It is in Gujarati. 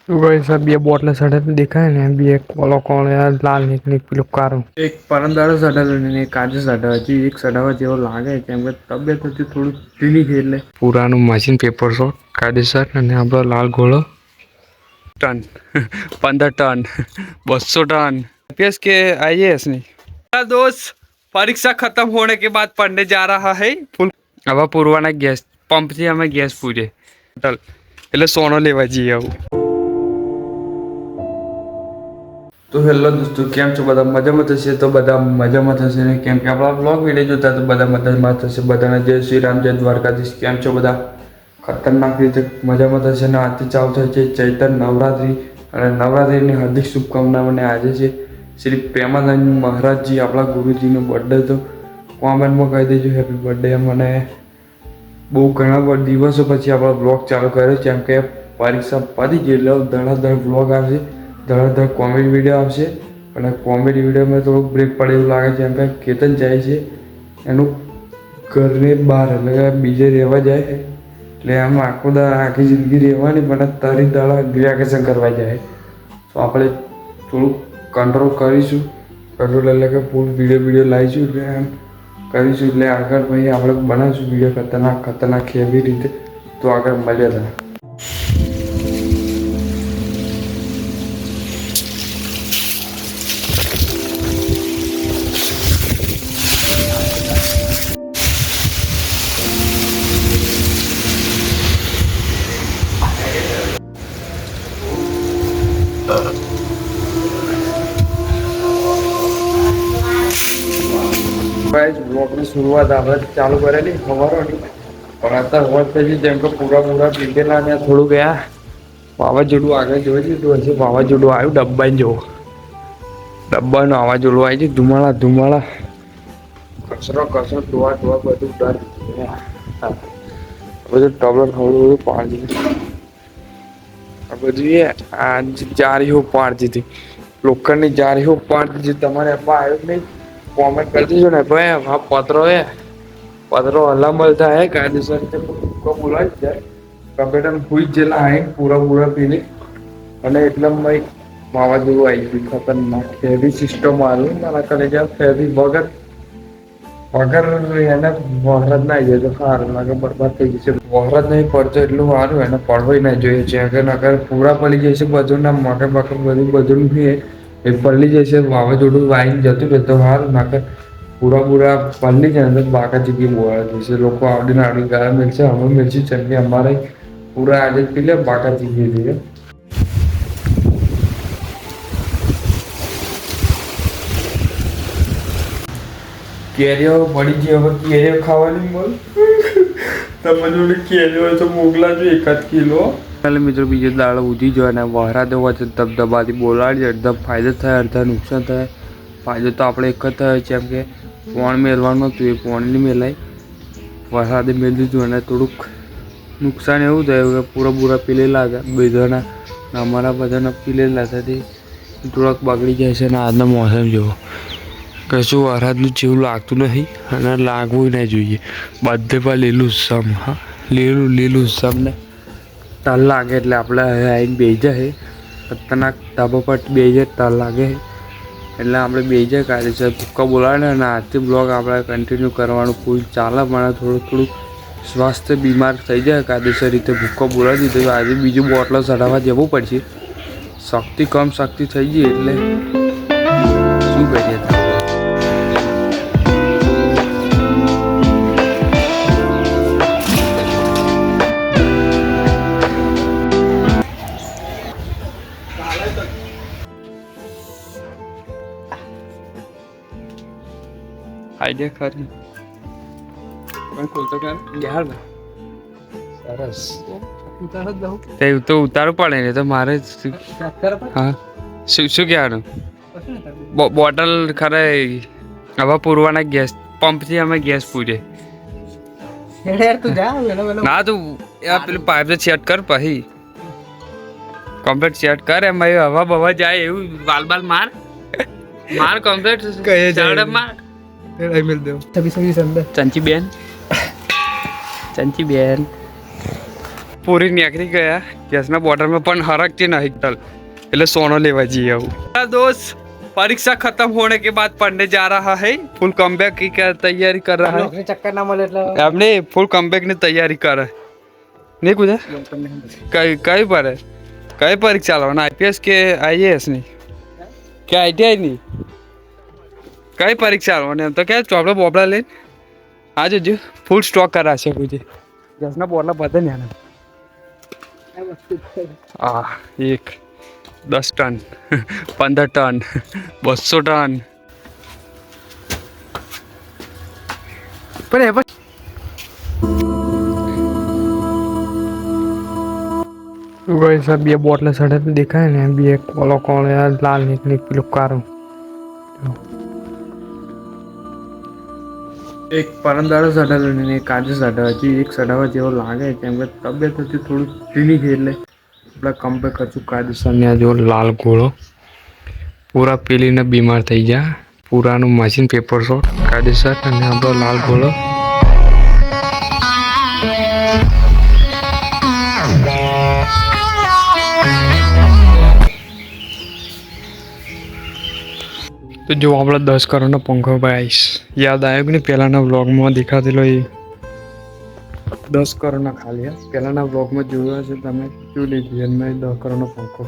તો ગાઈસ આ બે બોટલ સડે દેખાય ને બે કોલો કોલો લાલ નીકળી પેલું કારું એક પરંદાડો સડાવેલો ને એક આજે સડાવે હજી એક સડાવવા જેવો લાગે કેમ કે તબિયત હજી થોડું ઢીલી છે એટલે પુરાનું મશીન પેપર શોટ કાયદેસર અને આપણો લાલ ઘોડો टन 15 टन 200 टन आईपीएस के आईएएस नहीं दोस्त परीक्षा खत्म होने के बाद पढ़ने जा रहा है फुल अब पूर्वाना गैस पंप से हमें गैस पूछे એટલે સોનો લેવા જઈએ આવું તો હેલો દોસ્તો કેમ છો બધા મજામાં થશે તો બધા મજામાં થશે ને કેમ કે આપણા બ્લોગ વિડીયો જોતા તો બધા મજામાં થશે બધાને જય શ્રી રામ જય દ્વારકાધીશ કેમ છો બધા ખતરનાક રીતે મજામાં થશે અને આજથી ચાલુ થાય છે ચૈતર નવરાત્રિ અને નવરાત્રિની હાર્દિક શુભકામનાઓને આજે છે શ્રી પ્રેમાનંદ મહારાજજી આપણા ગુરુજીનો બર્થડે તો કોમેન્ટમાં કહી દેજો હેપી બર્થડે મને બહુ ઘણા દિવસો પછી આપણો બ્લોગ ચાલુ કર્યો જેમ કે પરીક્ષા પતી ગઈ એટલે ધડાધડ બ્લોગ આવશે ધડાધડ કોમેડી વિડીયો આવશે અને કોમેડી વિડીયોમાં થોડુંક બ્રેક પડે એવું લાગે છે જેમ કે કેતન જાય છે એનું ઘરની બહાર એટલે કે બીજે રહેવા જાય એટલે આમ આખી જિંદગી રહેવાની પણ તારી દાડા વેકેશન કરવા જાય તો આપણે થોડુંક કંટ્રોલ કરીશું કંટ્રોલ એટલે કે ફૂલ વિડીયો લાવીશું એટલે એમ કરીશું એટલે આગળ ભાઈ આપણે બનાવીશું વિડીયો ખતરનાક એવી રીતે તો આગળ મળ્યા હતા ગાઈસ બ્લોગની શરૂઆત આપણે ચાલુ કરેલી સવારોની પણ અત્યારે હોત પછી જેમ કે પૂરા પીગેલા ને થોડું ગયા વાવાઝોડું આગળ જોઈ લીધું હશે વાવાઝોડું આવ્યું ડબ્બાને જવું ડબ્બાનું વાવાઝોડું આવી છે ધુમાડા કચરો ધોવા બધું ડર બધું ટબલર થોડું પાડી આ બધું આ જારીઓ પાડી દીધી લોખંડની જારીઓ પાડી દીધી તમારે આવ્યો જ નહીં કોમેન્ટ કરી દીજો ને ભાઈ હા પત્રો હલામલ થાય કાયદેસર રીતે બોલાવી જાય કમ્પ્યુટર હુઈ જેલા આઈ પૂરા પીને અને એટલે ભાઈ વાવાઝોડું આવી ગયું ખતરનાક હેવી સિસ્ટમ આવ્યું મારા કરે જ્યાં ફેરી વગર એને વહરાજ ના જાય તો સારું લાગે બરબાદ થઈ જશે વહરાજ નહીં પડતો એટલું સારું એને પડવાય ના જોઈએ છે અગર પૂરા પડી જશે બધું ના મકર બધું એ પલ્લી જશે વાવાઝોડું વાઈને જતું રહે તો સારું નાખે પૂરા પલ્લી જાય તો બાકા જગ્યાએ બોલા જશે લોકો આવડી ગાળા મળશે અમે મળશે જેમ કે અમારે પૂરા આજે પી લે બાકા જગ્યાએ જઈએ કેરીઓ પડી ગઈ હવે કેરીઓ ખાવાની મળ તમે જોડે કેરીઓ હોય તો મોકલાજો 1 કિલો એટલે મિત્રો બીજો દાડો ઉધી જો અને વહરા દેવા છે ધબધબાથી બોલાડી અડધા ફાયદો થાય અડધા નુકસાન થાય ફાયદો તો આપણે એક જ થયો જેમ કે પોણ મેળવાનું હતું એ પોણની મેલાઈ વરસાદે મેળ દીધું અને થોડુંક નુકસાન એવું થયું કે પૂરા પીલેલા હતા બધાના અમારા બધાના પીલેલા હતા થોડાક બગડી જાય છે અને આજનો મોસમ જેવો કશું વરસાદનું જેવું લાગતું નથી અને લાગવું ના જોઈએ બધે પર લીલું સમ હા લીલું સમ ને તલ લાગે એટલે આપણે હવે આવીને બે જાય ખતરનાક ધાબા પર બે જાય તલ લાગે એટલે આપણે બે જાય કાયદેસર ભૂક્કા બોલાવે અને આજથી બ્લોગ આપણે કન્ટિન્યુ કરવાનું ફૂલ ચાલે પણ થોડું સ્વાસ્થ્ય બીમાર થઈ જાય કાયદેસર રીતે ભૂક્કો બોલાવી દીધો આજે બીજું બોટલો ચડાવવા જવું પડશે શક્તિ થઈ ગઈ એટલે શું કરીએ આઈડિયા ખરી પણ ખોલતો કર યાર સરસ તે તો ઉતારવું પડે ને તો મારે હા શું કહેવાનું બોટલ ખરે હવે પૂરવાના ગેસ પંપથી અમે ગેસ પૂરે ના તું પેલું પાઇપ સેટ કર પછી કમ્પ્લીટ સેટ કર એમાં હવા બવા જાય એવું બાલ માર કમ્પ્લીટ માર ચંચી બેન પૂરી નીકળી ગયા ગેસના બોટલમાં પણ હરકતી નહીં ચલ એટલે સોનો लेवा चाहिए अब दोस्त परीक्षा खत्म होने के बाद पढ़ने जा रहा है फुल कमबैक की क्या तैयारी कर रहा है चक्कर ना मिले आपने फुल कमबैक की तैयारी कर रहा है नहीं कुछ कई पर है कई परीक्षा लो ना आईपीएस के आईएएस नहीं क्या आईटीआई नहीं कई परीक्षा लो ने तो क्या चॉपड़ा बोपड़ा ले आज जो फुल स्टॉक करा છે कुछ ગેસના બોટલા પતે ને આ એક 10 ટન 15 ટન 200 ટન પણ એ ગાઈસ આ બે બોટલા સડે દેખાય ને બે કોલો કોણ લાલ નીકળી પેલું કારું એક પરંદાડો સડાવેલો ને એક આજે સડાવે છે એક સડાવવા જેવો લાગે કેમ કે તબિયત હતી થોડું ઢીલી છે એટલે આપણે કમ્પેર કરશું કાયદેસર ને આ જો લાલ ગોળો પૂરા પેલીને બીમાર થઈ ગયા પૂરાનું મશીન પેપર શોટ કાયદેસર અને આપણો લાલ ગોળો तो जो આપણે 10 કરોડનો પંખો ભાઈશ યાદ આવ્યો કે નહીં પહેલાના વ્લોગમાં દેખાતેલો એ 10 કરોડના ખાલી પહેલાના વ્લોગમાં જોયો હશે તમે જોઈ લીધી મેં 10 કરોડનો પંખો